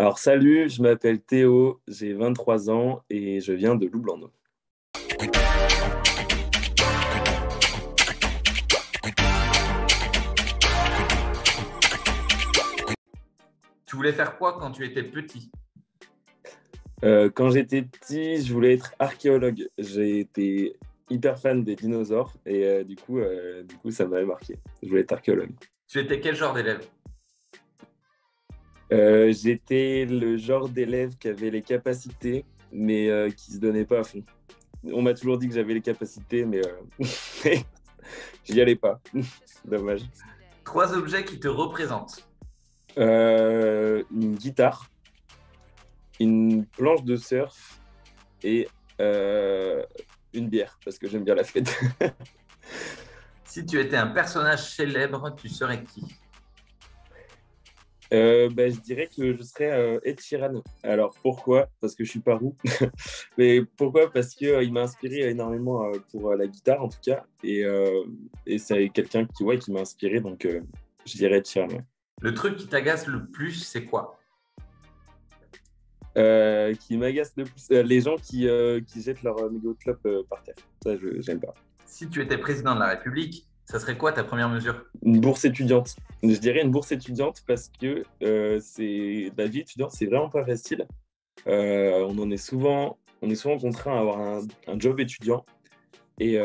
Alors salut, je m'appelle Théo, j'ai 23 ans et je viens de Loublando. Tu voulais faire quoi quand tu étais petit? Quand j'étais petit, je voulais être archéologue. J'ai été hyper fan des dinosaures et du coup ça m'avait marqué. Je voulais être archéologue. Tu étais quel genre d'élève? J'étais le genre d'élève qui avait les capacités mais qui se donnait pas à fond. On m'a toujours dit que j'avais les capacités mais j'y allais pas. Dommage. Trois objets qui te représentent. Une guitare, une planche de surf et une bière, parce que j'aime bien la fête. Si tu étais un personnage célèbre, tu serais qui? Je dirais que je serais Ed Sheeran. Alors pourquoi? Parce que je suis pas roux. Mais pourquoi? Parce que il m'a inspiré énormément pour la guitare en tout cas. Et c'est quelqu'un qui m'a inspiré, donc je dirais Ed Sheeran. Ouais. Le truc qui t'agace le plus, c'est quoi? Qui m'agace le plus, les gens qui jettent leur mégot de clope par terre. Ça, j'aime pas. Si tu étais président de la République, ça serait quoi ta première mesure? Une bourse étudiante. Je dirais une bourse étudiante parce que la vie étudiante, c'est vraiment pas facile. On est souvent contraint à avoir un job étudiant et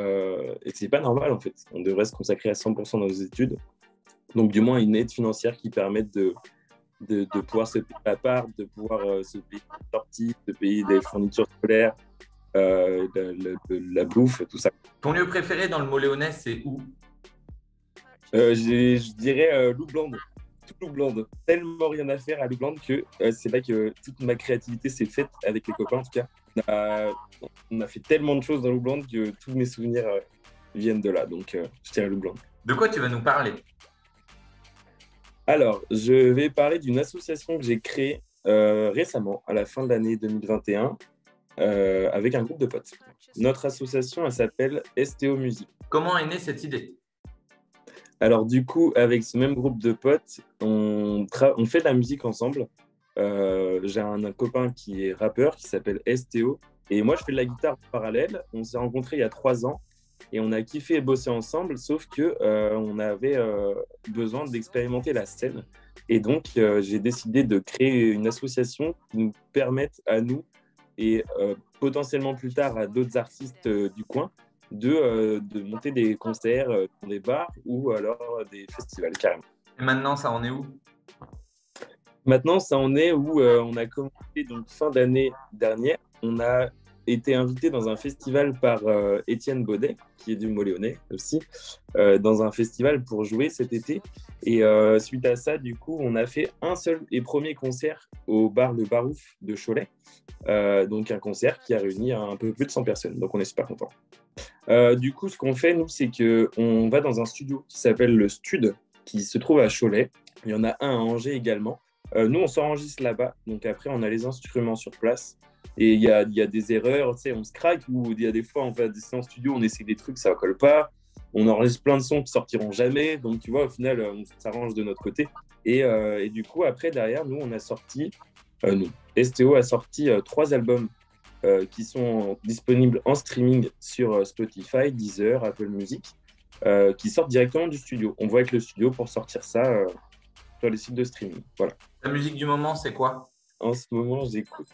c'est pas normal en fait. On devrait se consacrer à 100% dans nos études. Donc du moins une aide financière qui permette de pouvoir se payer à part, de pouvoir se payer des sorties, de payer des fournitures scolaires, la bouffe, tout ça. Ton lieu préféré dans le Mot-Léonnais, c'est où? Je dirais Loublande. Tout Loublande. Tellement rien à faire à Loublande que c'est là que toute ma créativité s'est faite avec les copains en tout cas. On a fait tellement de choses dans Loublande que tous mes souvenirs viennent de là. Donc je dirais Loublande. De quoi tu vas nous parler? Alors, je vais parler d'une association que j'ai créée récemment, à la fin de l'année 2021, avec un groupe de potes. Notre association, elle s'appelle STO Musique. Comment est née cette idée? Alors du coup, avec ce même groupe de potes, on fait de la musique ensemble. J'ai un copain qui est rappeur, qui s'appelle STO, et moi je fais de la guitare en parallèle. On s'est rencontrés il y a 3 ans, et on a kiffé bosser ensemble, sauf que on avait besoin d'expérimenter la scène. Et donc j'ai décidé de créer une association qui nous permette à nous, et potentiellement plus tard à d'autres artistes du coin, de monter des concerts dans des bars ou alors des festivals carrément. Et maintenant, ça en est où? Maintenant, ça en est où on a commencé donc fin d'année dernière. On a été invité dans un festival par Étienne Baudet, qui est du Mot-Léonnais aussi, dans un festival pour jouer cet été. Et suite à ça, du coup, on a fait un seul et premier concert au bar Le Barouf de Cholet. Donc un concert qui a réuni un peu plus de 100 personnes. Donc on est super contents. Du coup, ce qu'on fait, nous, c'est qu'on va dans un studio qui s'appelle le Stud, qui se trouve à Cholet. Il y en a un à Angers également. Nous, on s'enregistre là-bas. Donc après, on a les instruments sur place. Et il y a des erreurs, tu sais, on se craque. Ou il y a des fois, on fait des séances studio, on essaie des trucs, ça ne colle pas. On enregistre plein de sons qui sortiront jamais. Donc, tu vois, au final, on s'arrange de notre côté. Et du coup, après, derrière, nous, on a sorti... STO a sorti 3 albums qui sont disponibles en streaming sur Spotify, Deezer, Apple Music, qui sortent directement du studio. On voit avec le studio pour sortir ça sur les sites de streaming. Voilà. La musique du moment, c'est quoi? En ce moment, j'écoute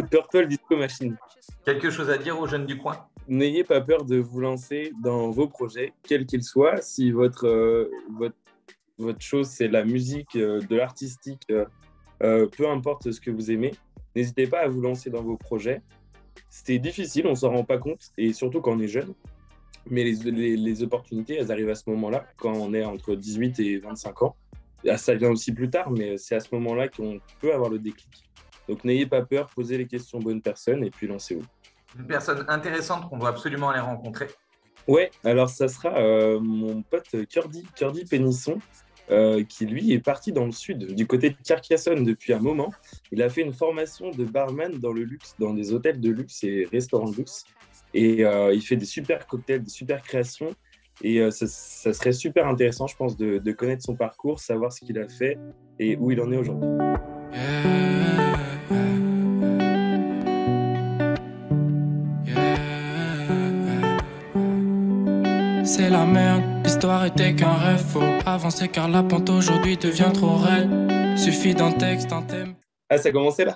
Purple Disco Machine. Quelque chose à dire aux jeunes du coin? N'ayez pas peur de vous lancer dans vos projets, quels qu'ils soient. Si votre chose, c'est la musique, de l'artistique, peu importe ce que vous aimez, n'hésitez pas à vous lancer dans vos projets. C'est difficile, on ne s'en rend pas compte, et surtout quand on est jeune. Mais les opportunités, elles arrivent à ce moment-là, quand on est entre 18 et 25 ans. Ça vient aussi plus tard, mais c'est à ce moment-là qu'on peut avoir le déclic. Donc n'ayez pas peur, posez les questions aux bonnes personnes, et puis lancez-vous. Une personne intéressante qu'on doit absolument aller rencontrer. Ouais, alors ça sera mon pote Curdy Pénisson, qui lui est parti dans le sud, du côté de Carcassonne depuis un moment. Il a fait une formation de barman dans le luxe, dans des hôtels de luxe et restaurants de luxe. Et il fait des super cocktails, des super créations. Et ça serait super intéressant, je pense, de connaître son parcours, savoir ce qu'il a fait et où il en est aujourd'hui. C'est la merde, l'histoire était qu'un rêve. Faut avancer car la pente aujourd'hui devient trop raide. Suffit d'un texte, un thème. Ah, ça a commencé là?